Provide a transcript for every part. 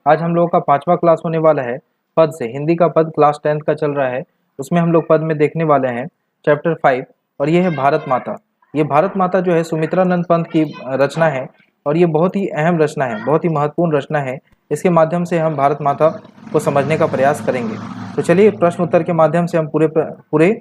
आज हम लोगों का 5वां क्लास होने वाला है पद से। हिंदी का पद क्लास 10th का चल रहा है, उसमें हम लोग पद में देखने वाले हैं चैप्टर 5 और ये है भारत माता। ये भारत माता जो है सुमित्रानंद पंत की रचना है और ये बहुत ही अहम रचना है, बहुत ही महत्वपूर्ण रचना है। इसके माध्यम से हम भारत माता को समझने का प्रयास करेंगे। तो चलिए प्रश्न उत्तर के माध्यम से हम पूरे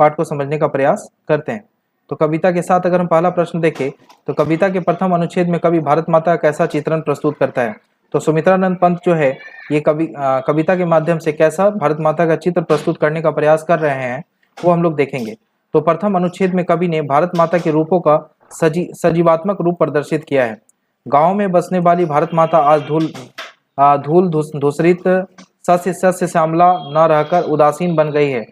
पाठ को समझने का प्रयास करते हैं। तो कविता के साथ अगर हम पहला प्रश्न देखें तो कविता के प्रथम अनुच्छेद में कवि भारत माता का कैसा चित्रण प्रस्तुत करता है। तो सुमित्रानंद पंत जो है ये कविता के माध्यम से कैसा भारत माता का चित्र प्रस्तुत करने का प्रयास कर रहे हैं वो हम लोग देखेंगे। तो प्रथम अनुच्छेद में कवि ने भारत माता के रूपों का सजीवात्मक रूप प्रदर्शित किया है। गाँव में बसने वाली भारत माता आज धूल धूसरित सस्य सस्य श्यामला न रहकर उदासीन बन गई है।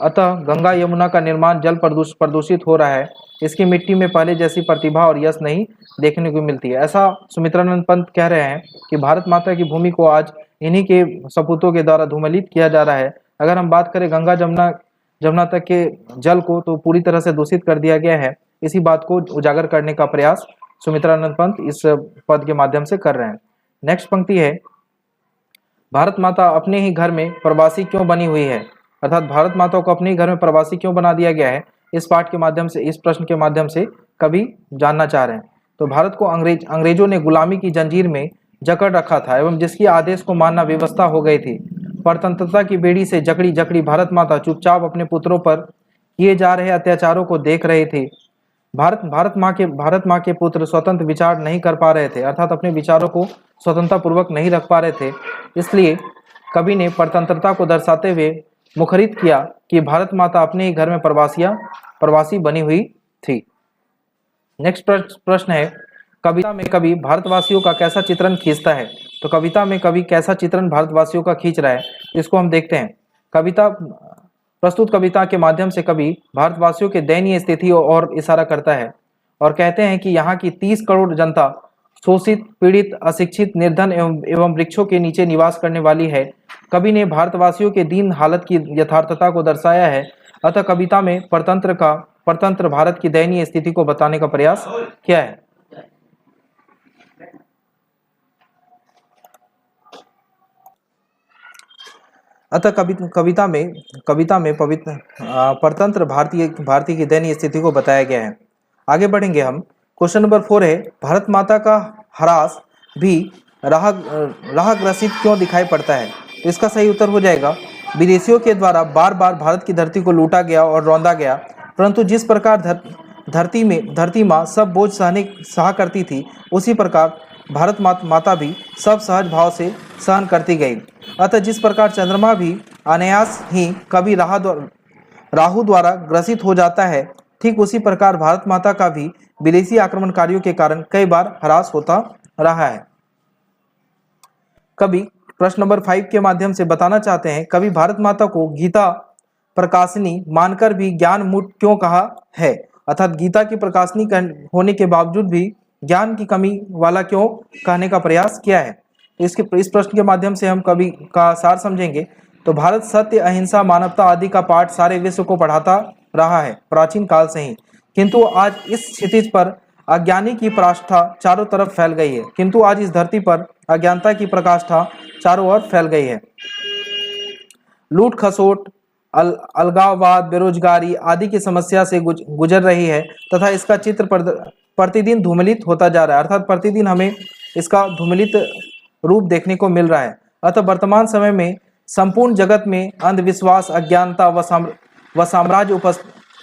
अतः गंगा यमुना का निर्माण जल प्रदूषित हो रहा है। इसकी मिट्टी में पहले जैसी प्रतिभा और यश नहीं देखने को मिलती है। ऐसा सुमित्रानंद पंत कह रहे हैं कि भारत माता की भूमि को आज इन्हीं के सपूतों के द्वारा धूमिलित किया जा रहा है। अगर हम बात करें गंगा जमुना तक के जल को तो पूरी तरह से दूषित कर दिया गया है। इसी बात को उजागर करने का प्रयास सुमित्रानंद पंत इस पद के माध्यम से कर रहे हैं। नेक्स्ट पंक्ति है, भारत माता अपने ही घर में प्रवासी क्यों बनी हुई है। अर्थात भारत माता को अपने ही घर में प्रवासी क्यों बना दिया गया है, इस पाठ के माध्यम से, इस प्रश्न के माध्यम से कवि जानना चाह रहे हैं। तो भारत को अंग्रेजों ने गुलामी की जंजीर में जकड़ रखा था एवं जिसकी आदेश को मानना व्यवस्था हो गई थी। परतंत्रता की बेड़ी से जकड़ी जकड़ी भारत माता चुपचाप अपने पुत्रों पर किए जा रहे अत्याचारों को देख रहे थे। भारत माँ के पुत्र स्वतंत्र विचार नहीं कर पा रहे थे, अर्थात अपने विचारों को स्वतंत्रता पूर्वक नहीं रख पा रहे थे। इसलिए कवि ने परतंत्रता को दर्शाते हुए मुखरित किया कि भारत माता अपने ही घर में प्रवासी बनी हुई थी। नेक्स्ट प्रश्न है, कविता में कवि भारतवासियों का कैसा चित्रण खींचता है। तो कविता में कवि कैसा चित्रण भारतवासियों का खींच रहा है, इसको हम देखते हैं। प्रस्तुत कविता के माध्यम से कवि भारतवासियों के दयनीय स्थिति और इशारा करता है और कहते हैं कि यहाँ की 30 करोड़ जनता शोषित, पीड़ित, अशिक्षित, निर्धन एवं वृक्षों के नीचे निवास करने वाली है। कवि ने भारतवासियों के दीन हालत की यथार्थता को दर्शाया है। अतः कविता में परतंत्र भारत की दयनीय स्थिति को बताने का प्रयास किया है। अतः कविता में पवित्र परतंत्र भारतीय की दयनीय स्थिति को बताया गया है। आगे बढ़ेंगे हम। क्वेश्चन नंबर 4 है, भारत माता का ह्रास भी राहग्रसित क्यों दिखाई पड़ता है। तो इसका सही उत्तर हो जाएगा, विदेशियों के द्वारा बार बार भारत की धरती को लूटा गया और रौंदा गया, परंतु जिस प्रकार धरती माँ सब बोझ सहा करती थी, उसी प्रकार भारत माता भी सब सहज भाव से सहन करती गई। अतः जिस प्रकार चंद्रमा भी अनायास ही कभी राहु द्वारा ग्रसित हो जाता है, ठीक उसी प्रकार भारत माता का भी विदेशी आक्रमणकारियों के कारण कई बार ह्रास होता रहा है। कवि प्रश्न नंबर 5 के माध्यम से बताना चाहते हैं, कवि भारत माता को गीता प्रकाशिनी मानकर भी ज्ञान मूट क्यों कहा है। अर्थात गीता की प्रकाशिनी होने के बावजूद भी ज्ञान की कमी वाला क्यों कहने का प्रयास किया है। इस प्रश्न के माध्यम से हम कवि का सार समझेंगे। तो भारत सत्य, अहिंसा, मानवता आदि का पाठ सारे विश्व को पढ़ाता रहा है प्राचीन काल से ही, किंतु आज इस क्षितिज पर अज्ञानी की पराकाष्ठा चारों तरफ फैल गई है। किंतु आज इस धरती पर अज्ञानता की प्रकाष्ठा चारों ओर फैल गई है। लूट खसोट, अलगाववाद, बेरोजगारी आदि की समस्या से गुजर रही है तथा इसका चित्र प्रतिदिन धूमिलित होता जा रहा है। अर्थात प्रतिदिन हमें इसका धूमिलित रूप देखने को मिल रहा है। अतः वर्तमान समय में संपूर्ण जगत में अंधविश्वास, अज्ञानता व साम्राज्य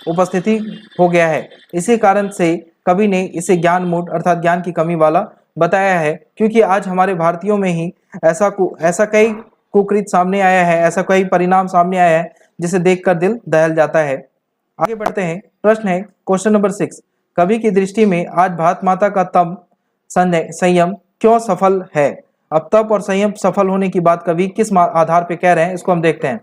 उपस्थिति हो गया है। इसी कारण से कवि ने इसे ज्ञान मूट अर्थात ज्ञान की कमी वाला बताया है, क्योंकि आज हमारे भारतीयों में ही ऐसा कई कुकृत सामने आया है, ऐसा कई परिणाम सामने आया है जिसे देखकर दिल दहल जाता है। आगे बढ़ते हैं। प्रश्न है क्वेश्चन नंबर 6, कवि की दृष्टि में आज भारत माता का तप संयम क्यों सफल है। अब तप और संयम सफल होने की बात कवि किस आधार पर कह रहे हैं, इसको हम देखते हैं।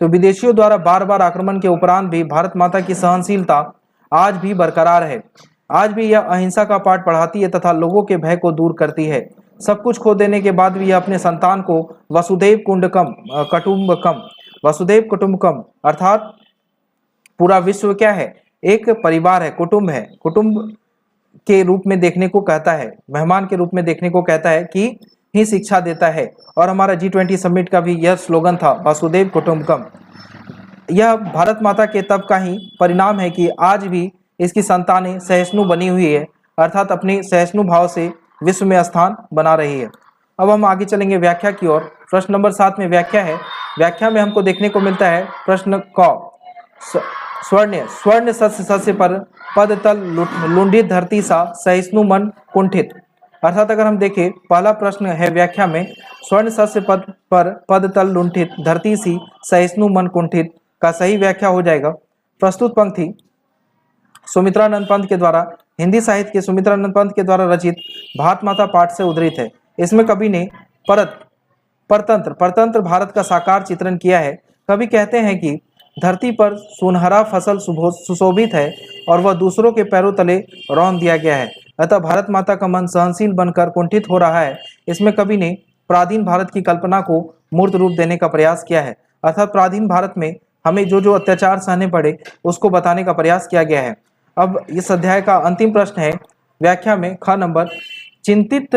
तो विदेशियों द्वारा बार बार आक्रमण के उपरांत भी भारत माता की सहनशीलता आज भी बरकरार है। आज भी यह अहिंसा का पाठ पढ़ाती है तथा लोगों के भय को दूर करती है। सब कुछ खो देने के बाद भी यह अपने संतान को वसुधैव कुटुंबकम अर्थात पूरा विश्व क्या है, एक परिवार है, कुटुंब है, कुटुंब के रूप में देखने को कहता है, मेहमान के रूप में देखने को कहता है कि ही शिक्षा देता है। और हमारा G20 समिट का भी यह स्लोगन था, वासुदेव कुटुंबकम। यह भारत माता के तप का ही परिणाम है कि आज भी इसकी संतानें सहिष्णु बनी हुई है, अर्थात अपनी सहिष्णु भाव से विश्व में स्थान बना रही है। अब हम आगे चलेंगे व्याख्या की ओर। प्रश्न नंबर 7 में व्याख्या है। व्याख्या में हमको देखने को मिलता है प्रश्न क, स्वर्ण स्वर्ण सस्य सस्य पर पद तल लुंडित धरती सा सहिष्णु मन कुंठित। अर्थात अगर हम देखें, पहला प्रश्न है व्याख्या में, स्वर्ण सस्य पद पर पद तल लुंठित धरती सी सहिष्णु मन कुंठित का सही व्याख्या हो जाएगा, प्रस्तुत पंक्ति सुमित्रानंद पंत के द्वारा, हिंदी साहित्य के सुमित्रानंद पंत के द्वारा रचित भारत माता पाठ से उद्धृत है। इसमें कवि ने परतंत्र भारत का साकार चित्रण किया है। कवि कहते हैं कि धरती पर सुनहरा फसल सुशोभित है और वह दूसरों के पैरों तले रौंद दिया गया है, अतः भारत माता का मन सहनशील बनकर कुंठित हो रहा है। इसमें कवि ने प्राचीन भारत की कल्पना को मूर्त रूप देने का प्रयास किया है, अर्थात प्राचीन भारत में हमें जो जो अत्याचार सहने पड़े उसको बताने का प्रयास किया गया है। अब इस अध्याय का अंतिम प्रश्न है व्याख्या में ख नंबर, चिंतित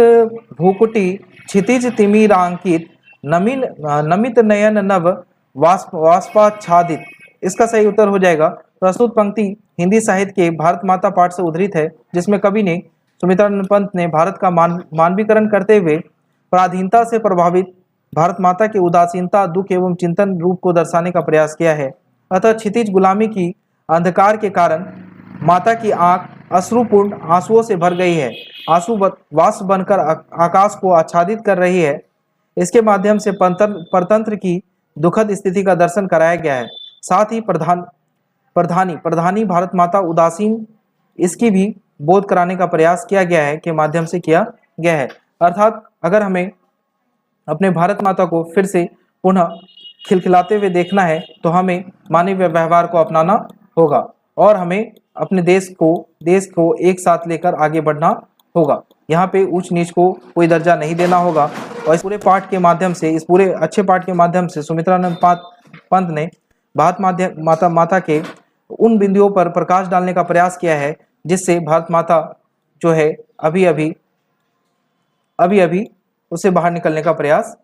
भूकुटी क्षितिज तिमिरांकित नमित नयन नव वाष्पाच्छादित। इसका सही उत्तर हो जाएगा, प्रस्तुत पंक्ति हिंदी साहित्य के भारत माता पाठ से उद्धृत है, जिसमें कवि ने सुमित्रानंद पंत ने भारत का मानवीकरण करते हुए पराधीनता से प्रभावित भारत माता की उदासीनता, दुख एवं चिंतन रूप को दर्शाने का प्रयास किया है। अतः क्षितिज गुलामी की अंधकार के कारण माता की आंख अश्रुपूर्ण आंसुओं से भर गई है, आंसू वाष्प बनकर आकाश को आच्छादित कर रही है। इसके माध्यम से परतंत्र की दुखद स्थिति का दर्शन कराया गया है। साथ ही प्रधानी भारत माता उदासीन, इसकी भी बोध कराने का प्रयास किया गया है, के माध्यम से किया गया है। अर्थात अगर हमें अपने भारत माता को फिर से पुनः खिलखिलाते हुए देखना है तो हमें मानवीय व्यवहार को अपनाना होगा और हमें अपने देश को एक साथ लेकर आगे बढ़ना होगा। यहाँ पे ऊंच नीच को कोई दर्जा नहीं देना होगा। और इस पूरे पाठ के माध्यम से, इस पूरे अच्छे पाठ के माध्यम से सुमित्रानंद पंत ने भारत माता के उन बिंदुओं पर प्रकाश डालने का प्रयास किया है जिससे भारत माता जो है अभी अभी उससे बाहर निकलने का प्रयास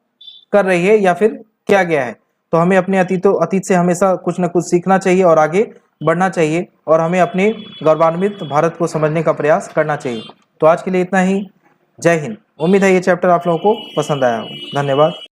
कर रही है या फिर किया गया है। तो हमें अपने अतीत से हमेशा कुछ न कुछ सीखना चाहिए और आगे बढ़ना चाहिए और हमें अपने गौरवान्वित भारत को समझने का प्रयास करना चाहिए। तो आज के लिए इतना ही। जय हिंद। उम्मीद है ये चैप्टर आप लोगों को पसंद आया हो। धन्यवाद।